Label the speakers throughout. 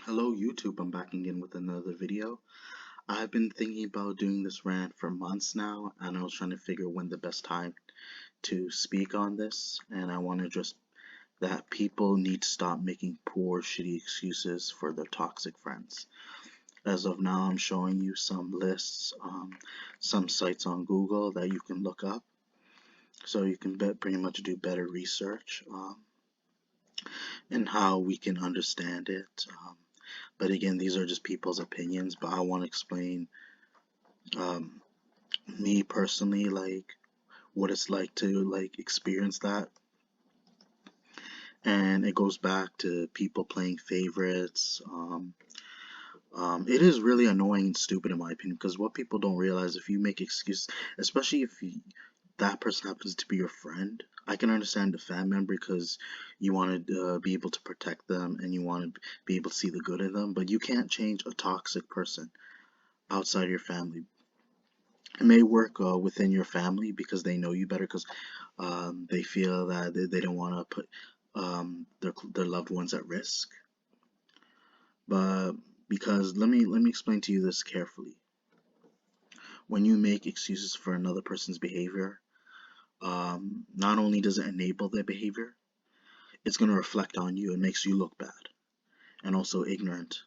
Speaker 1: Hello YouTube, I'm back again with another video. I've been thinking about doing this rant for months now, and I was trying to figure when the best time to speak on this, and I want to address that people need to stop making poor, shitty excuses for their toxic friends. As of now, I'm showing you some lists, some sites on Google that you can look up, so you can pretty much do better research and how we can understand it. But again, these are just people's opinions, but I want to explain um, me personally, like what it's like to like experience that. And it goes back to people playing favorites. It is really annoying and stupid in my opinion, because what people don't realize, if you make excuses, especially if that person happens to be your friend, I can understand the family member because you want to be able to protect them and you want to be able to see the good in them, but you can't change a toxic person outside your family. It may work within your family because they know you better, because they feel that they don't want to put their loved ones at risk. But because let me explain to you this carefully. When you make excuses for another person's behavior, not only does it enable their behavior, it's going to reflect on you. It makes you look bad and also ignorant.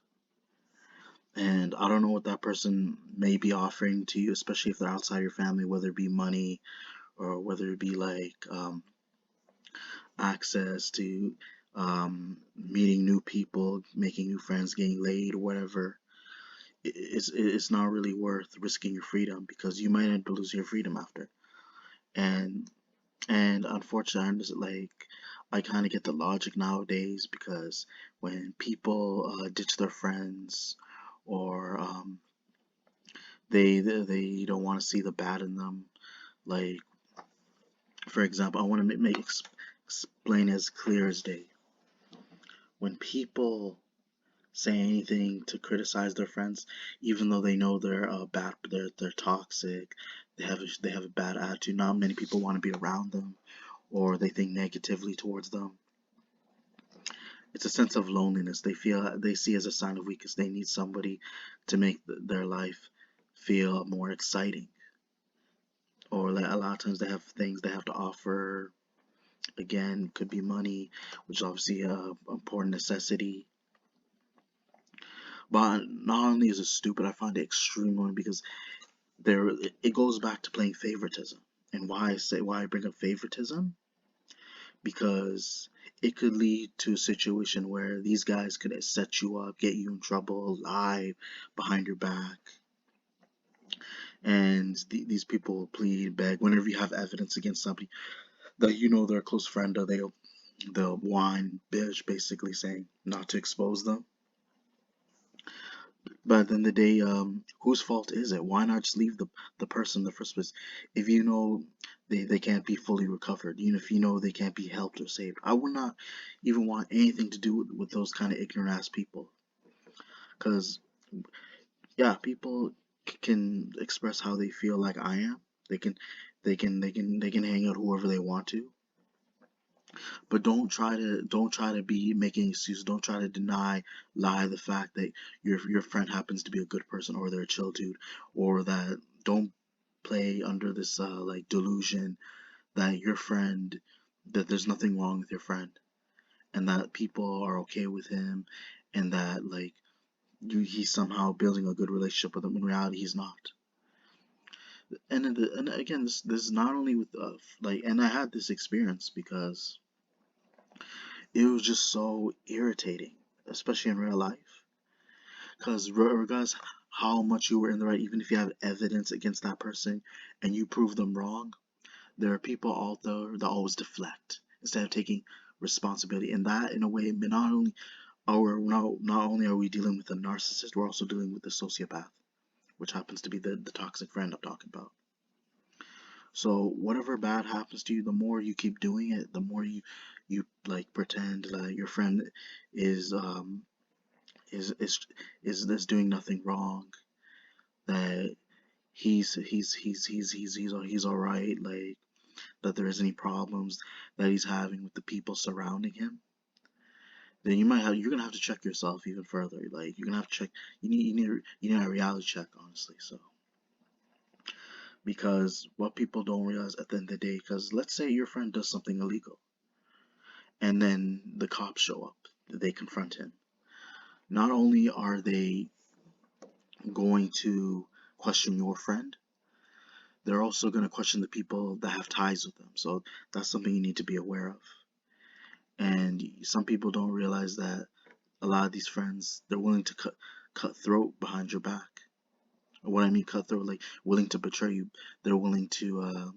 Speaker 1: And I don't know what that person may be offering to you, especially if they're outside your family, whether it be money or whether it be like access to meeting new people, making new friends, getting laid, or whatever. It's not really worth risking your freedom, because you might end up losing your freedom after. And unfortunately, I'm just like, I kind of get the logic nowadays, because when people ditch their friends, or they don't want to see the bad in them. Like, for example, I want to explain as clear as day. When people say anything to criticize their friends, even though they know they're bad, they're toxic, they have a bad attitude. Not many people want to be around them, or they think negatively towards them. It's a sense of loneliness. They see as a sign of weakness. They need somebody to make their life feel more exciting, or like a lot of times they have things they have to offer. Again, could be money, which is obviously a important necessity. But not only is it stupid, I find it extremely annoying, because there it goes back to playing favoritism. And why I bring up favoritism, because it could lead to a situation where these guys could set you up, get you in trouble, lie behind your back, and these people will plead, beg whenever you have evidence against somebody that you know they're a close friend, or they'll whine, bitch, basically saying not to expose them. But then the day, whose fault is it? Why not just leave the person in the first place? If you know they can't be fully recovered, even if you know they can't be helped or saved, I would not even want anything to do with those kind of ignorant ass people. Because, yeah, people can express how they feel like I am. They can, they can hang out whoever they want to. But don't try to be making excuses. Don't try to lie the fact that your friend happens to be a good person, or they're a chill dude, or that don't play under this like delusion that your friend, that there's nothing wrong with your friend, and that people are okay with him, and that like he's somehow building a good relationship with them. In reality, he's not. And again, this is not only with like, and I had this experience because it was just so irritating, especially in real life. Because regardless how much you were in the right, even if you have evidence against that person and you prove them wrong, there are people out there that always deflect instead of taking responsibility. And that, in a way, not only are we dealing with a narcissist, we're also dealing with the sociopath, which happens to be the toxic friend I'm talking about. So whatever bad happens to you, the more you keep doing it, the more you like pretend that your friend is um is is is doing nothing wrong, that he's all right, like that there isn't any problems that he's having with the people surrounding him. then you're gonna have to check yourself even further. Like you're gonna have to check. You need a reality check, honestly. So because what people don't realize at the end of the day, because let's say your friend does something illegal, and then the cops show up, they confront him. Not only are they going to question your friend, they're also going to question the people that have ties with them. So that's something you need to be aware of. And some people don't realize that a lot of these friends, they're willing to cut throat behind your back. What I mean cutthroat, like willing to betray you. They're willing to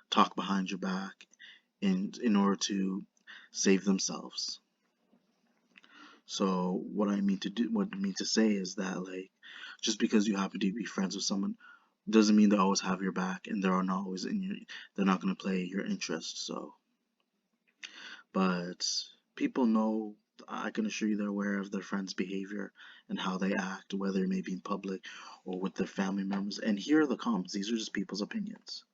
Speaker 1: talk behind your back in order to save themselves. So what I mean to say is that like just because you happen to be friends with someone doesn't mean they always have your back and they're not always they're not going to play your interest. So, but people know, I can assure you they're aware of their friends' behavior and how they act, whether it may be in public or with their family members. And here are the comments. These are just people's opinions.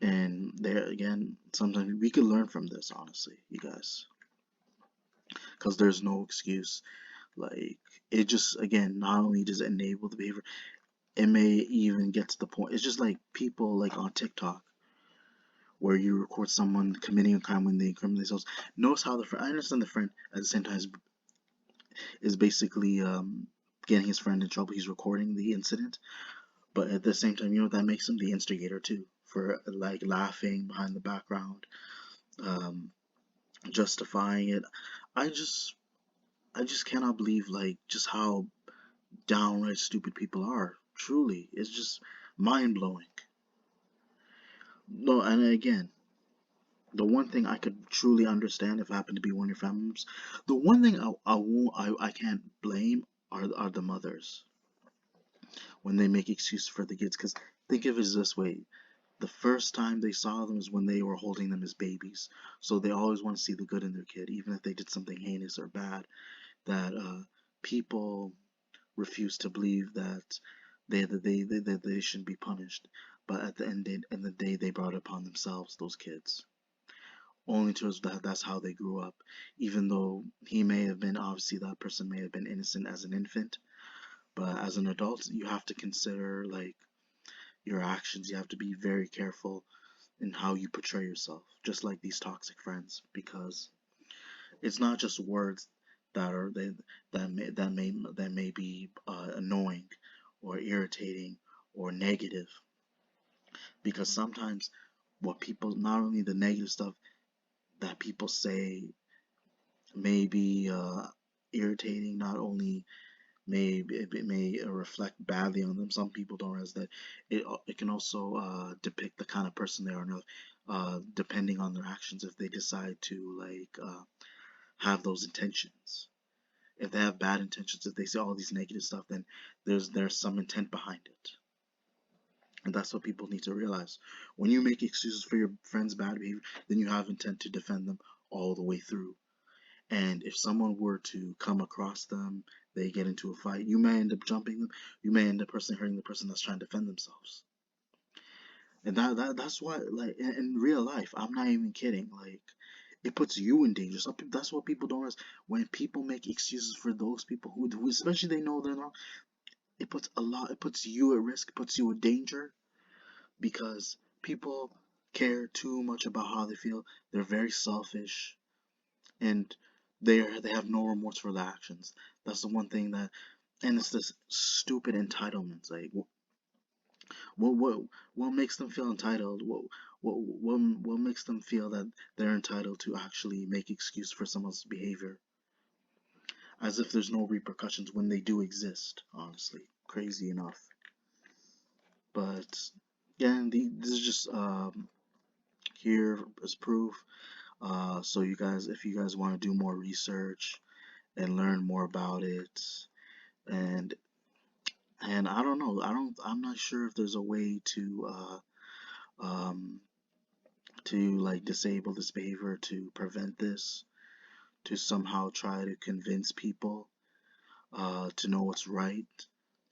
Speaker 1: And there again, sometimes we could learn from this, honestly, you guys, because there's no excuse. Like it just again, not only does it enable the behavior, it may even get to the point. It's just like people like on TikTok where you record someone committing a crime when they incriminate themselves. Notice how the friend, I understand the friend at the same time is basically getting his friend in trouble. He's recording the incident, but at the same time, you know what that makes him? The instigator too, for like laughing behind the background, um, justifying it. I just I just cannot believe like just how downright stupid people are. Truly, it's just mind blowing. No, and again, the one thing I could truly understand if I happen to be one of your family members, the one thing I can't blame are the mothers when they make excuses for the kids. Because think of it this way: the first time they saw them is when they were holding them as babies, so they always want to see the good in their kid, even if they did something heinous or bad. That people refuse to believe that they shouldn't be punished, but at the end of the day, they brought it upon themselves, those kids. Only to us that that's how they grew up. Even though he may have been, obviously that person may have been innocent as an infant, but as an adult, you have to consider like your actions. You have to be very careful in how you portray yourself, just like these toxic friends, because it's not just words that are they that may be annoying or irritating or negative, because sometimes what people, not only the negative stuff that people say may be irritating, not only it may reflect badly on them. Some people don't realize that it can also depict the kind of person they are, depending on their actions. If they decide to like have those intentions, if they have bad intentions, if they say all these negative stuff, then there's some intent behind it. And that's what people need to realize. When you make excuses for your friend's bad behavior, then you have intent to defend them all the way through. And if someone were to come across them, they get into a fight, you may end up jumping them. You may end up personally hurting the person that's trying to defend themselves. And that's why, like in real life, I'm not even kidding. Like it puts you in danger. Some people, that's what people don't realize. When people make excuses for those people who especially they know they're not, it puts a lot. It puts you at risk. It puts you in danger because people care too much about how they feel. They're very selfish and they have no remorse for their actions. That's the one thing that, and it's this stupid entitlement. Like, what what what makes them feel entitled? What makes them feel that they're entitled to actually make excuse for someone's behavior, as if there's no repercussions when they do exist. Honestly, crazy enough. But yeah, this is just here as proof. So you guys, if you guys want to do more research and learn more about it, and I don't know, I'm not sure if there's a way um to like disable this behavior, to prevent this, to somehow try to convince people to know what's right,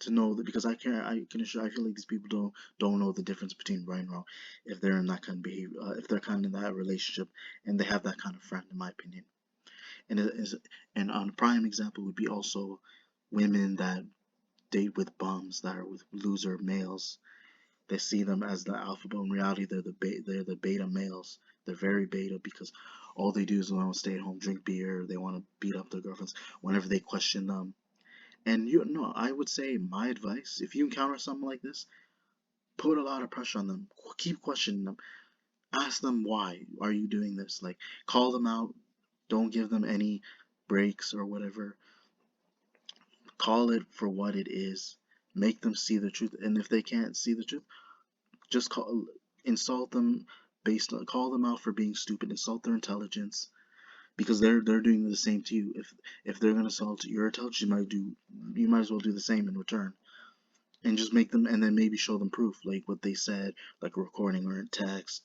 Speaker 1: to know that, because I can assure, I feel like these people don't know the difference between right and wrong if they're in that kind of behavior, if they're kind of in that relationship and they have that kind of friend, in my opinion. And it is, and on a prime example would be also women that date with bums that are with loser males. They see them as the alpha, but in reality they're the beta males. They're very beta because all they do is want to stay at home, drink beer. They want to beat up their girlfriends whenever they question them. And you know, I would say my advice: if you encounter something like this, put a lot of pressure on them. Keep questioning them. Ask them why are you doing this. Like, call them out. Don't give them any breaks or whatever. Call it for what it is. Make them see the truth. And if they can't see the truth, just insult them based on, call them out for being stupid. Insult their intelligence because they're doing the same to you. If they're gonna insult your intelligence, you might as well do the same in return. And just make them, and then maybe show them proof, like what they said, like a recording or in text.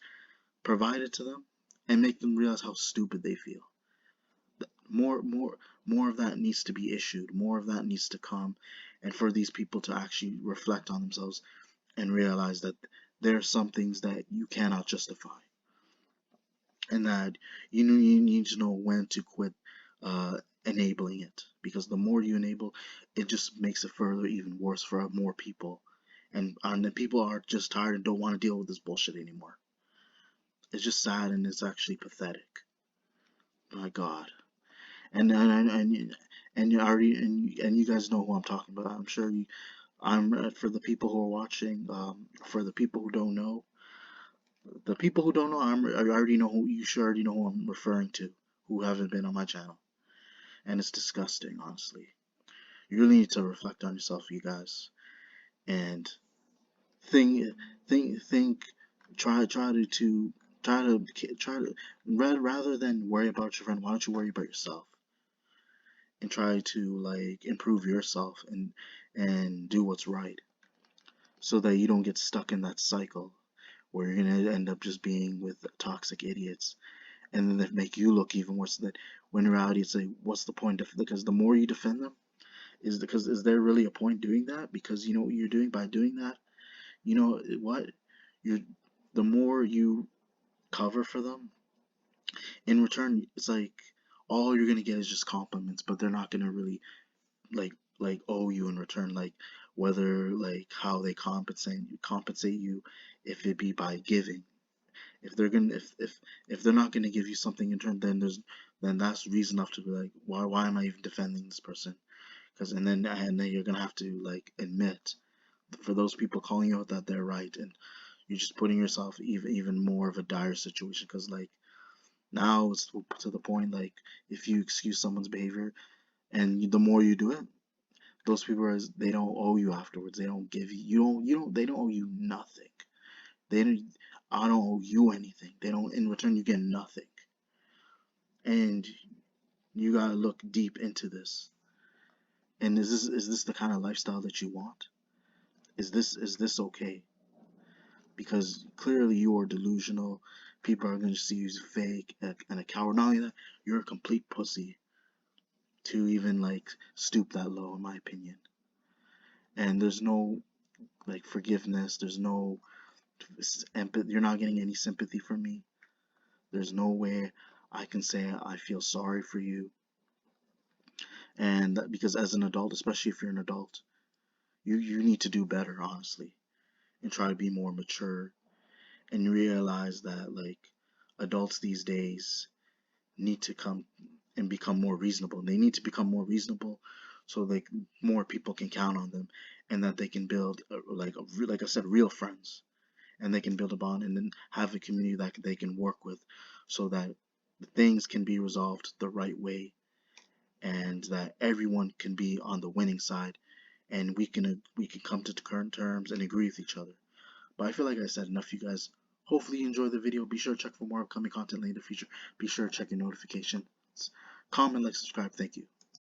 Speaker 1: Provide it to them, and make them realize how stupid they feel. More, more, more of that needs to be issued. More of that needs to come, and for these people to actually reflect on themselves and realize that there are some things that you cannot justify, and that you need to know when to quit enabling it. Because the more you enable, it just makes it further even worse for more people, and the people are just tired and don't want to deal with this bullshit anymore. It's just sad and it's actually pathetic. My God. And you already and you guys know who I'm talking about. I'm sure you. I'm for the people who are watching. For the people who don't know, I already know who you should already know who I'm referring to. Who haven't been on my channel, and it's disgusting, honestly. You really need to reflect on yourself, you guys, and think, think. Try to rather than worry about your friend. Why don't you worry about yourself? And try to like improve yourself and do what's right so that you don't get stuck in that cycle where you're gonna end up just being with toxic idiots and then they make you look even worse. That when in reality it's like, what's the point of, because the more you defend them, is there really a point doing that? Because you know what you're doing by doing that, you know what, you're the more you cover for them, in return it's like all you're gonna get is just compliments, but they're not gonna really like owe you in return, like whether like how they compensate you, if it be by giving. If they're gonna if they're not gonna give you something in turn, then that's reason enough to be like, why am I even defending this person? Because and then you're gonna have to like admit, for those people calling you out, that they're right, and you're just putting yourself even more of a dire situation. Because like now it's to the point, like if you excuse someone's behavior and the more you do it, those people they don't owe you afterwards. They don't give you don't they don't owe you nothing. They don't I don't owe you anything. They don't in return you get nothing. And you gotta look deep into this. And is this the kind of lifestyle that you want? Is this okay? Because clearly you are delusional. People are gonna see you as fake and a coward. Not only that, you're a complete pussy to even like stoop that low, in my opinion. And there's no like forgiveness. There's no empathy. You're not getting any sympathy from me. There's no way I can say I feel sorry for you. And because as an adult, especially if you're an adult, you need to do better, honestly, and try to be more mature and realize that like adults these days need to come and become more reasonable. They need to become more reasonable so like more people can count on them, and that they can build like I said, real friends, and they can build a bond and then have a community that they can work with so that things can be resolved the right way, and that everyone can be on the winning side, and we can come to current terms and agree with each other. But I feel like I said enough, you guys. Hopefully you enjoyed the video. Be sure to check for more upcoming content later in the future. Be sure to check your notifications. Comment, like, subscribe. Thank you.